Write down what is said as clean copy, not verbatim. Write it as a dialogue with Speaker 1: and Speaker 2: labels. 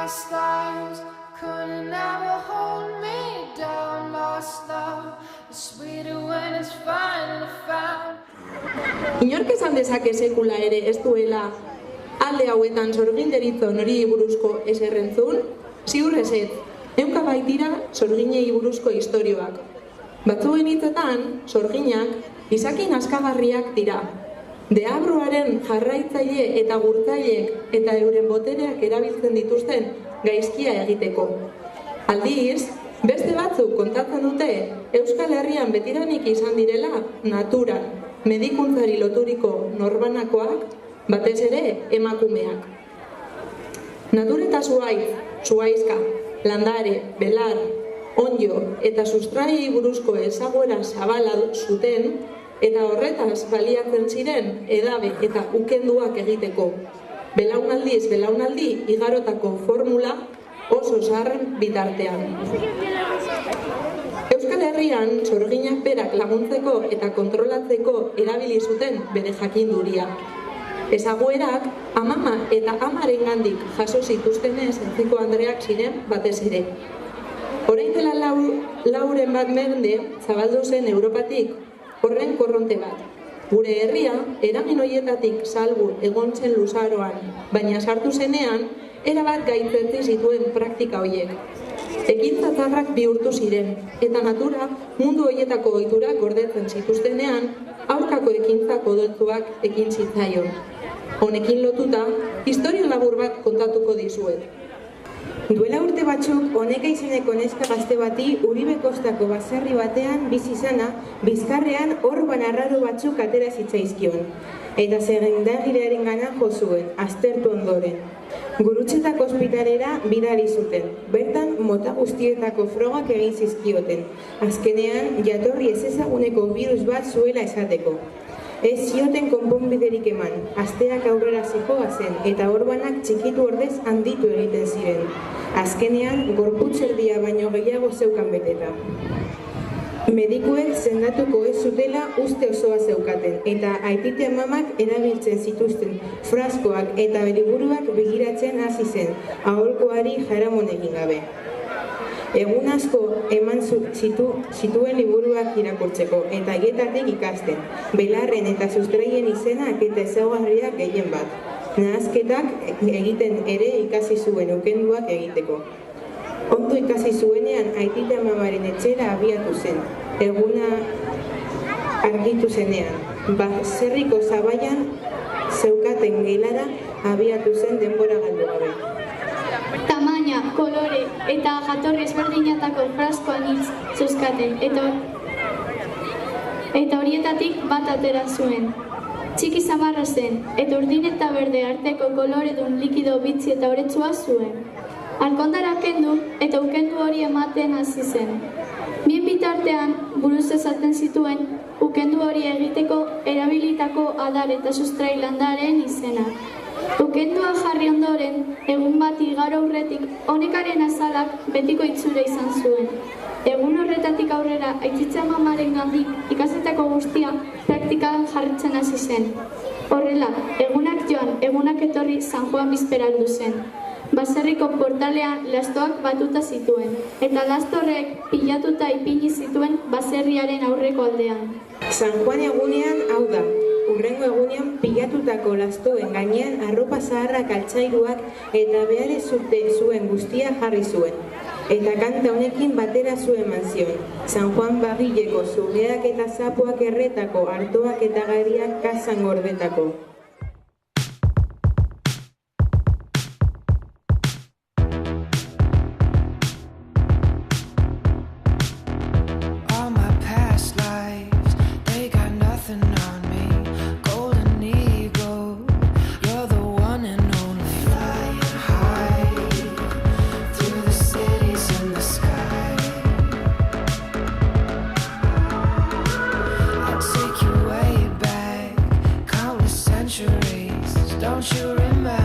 Speaker 1: past lives couldn't ever hold me down. Lost love is sweeter when it's finally found.
Speaker 2: Inork esan dezake sekula ere ez duela alde hauetan sorgin deritzon hori buruzko eserrentzun? Ziur ezetz, ehunka baitira sorginei buruzko istorioak. Batzuen hitzetan, sorginak izaki nazkagarriak dira. Deabruaren jarraitzaile eta gurtzailek eta euren botereak erabiltzen dituzten gaizkia egiteko. Aldiz, beste batzuk kontatzen dute Euskal Herrian betiranik izan direla naturan, medikuntzari loturiko norbanakoak, batez ere emakumeak. Natur eta zuhaizka, landare, belar, onjo eta sustraiei buruzko ezaguera zabala zuten eta horretaz baliatzen ziren edabe eta ukenduak egiteko. Belaunaldiz belaunaldi igarotako formula oso zaharren bitartean. Euskal Herrian sorginak berak laguntzeko eta kontrolatzeko erabili zuten bere jakinduria. Ezaguerak amama eta amarengandik jaso zituztenez entziko andreak ziren batez ere. Orain dela lauren bat mende zabaldu zen Europatik horren korronte bat. Gure herria eramin horietatik salbu egon zen luzaroan, baina sartu zenean erabat gaitzetzi zituen praktika horiek. Ekintza txarrak bihurtu ziren, eta natura mundu horietako ohiturak gordetzen zituztenean, aurkako ekintzak odoltzuak ekin zitzaion. Honekin lotuta, historia labur bat kontatuko dizuet.
Speaker 3: Duela urte batzuk, Oneka izeneko neska gazte bati Uribe Kostako baserri batean bizi izana, bizkarrean orban arraro batzuk atera zitzaizkion, eta zerrendagilearengana jo zuen, aztertu ondoren. Gurutzetako ospitalera bidali zuten, bertan mota guztietako frogak egin zizkioten, azkenean jatorri ezezaguneko birus bat zuela esateko. Ez zioten konponbiderik eman, asteak aurrera zihoazen eta orbanak txikitu ordez handitu egiten ziren. Azkenean, gorputzerdia baino gehiago zeukan beteta. Medikuek sendatuko ez zutela uste osoa zeukaten, eta aitite amamak erabiltzen zituzten fraskoak eta beriburuak begiratzen hasi zen, aholkoari jaramon egin gabe. Egun asko eman zituen liburuak irakurtzeko eta hietatik ikasten, belarren eta sustraien izenak eta ezaugarriak gehien bat. Nahasketak egiten ere ikasi zuen ukenduak egiteko. Ondo ikasi zuenean aitite amamaren etxera abiatu zen, eguna argitu zenean. Baserriko zabaian zeukaten gelara abiatu zen denbora galdu gabe.
Speaker 4: Tamaina, kolore eta jatorri ezberdinetako fraskoan hitz zuzkaten, eta horietatik bat atera zuen. Txiki samarra zen, eta urdin eta berde arteko koloredun likido bitzi eta oretsua zuen. Alkondara kendu eta ukendu hori ematen hasi zen. Bien bitartean, buruz esaten zituen, ukendu hori egiteko erabilitako adar eta sustrai landaren izenak. Ukendua jarri ondoren, egun bat igaro aurretik, Onekaren azalak betiko itxura izan zuen. Egun horretatik aurrera, aitzitzea amamaren gandik ikasetako guztia praktikan jarritzen hasi zen. Horrela, egunak joan, egunak etorri San Juan bizpera heldu zen. Baserriko portalean lastoak batuta zituen, eta lastorrek pilatuta ipini zituen baserriaren aurreko aldean.
Speaker 3: San Juan egunean hau da. Hurrengo egunean pilatutako lastoen gainean arropa zaharrak altzairuak eta behar ez zuen guztia jarri zuen. Eta kanta honekin batera zuen manzion. San Juan Bagileko zugeak eta zapuak erretako, artoak eta gariak kasan gordetako.
Speaker 1: Don't you remember?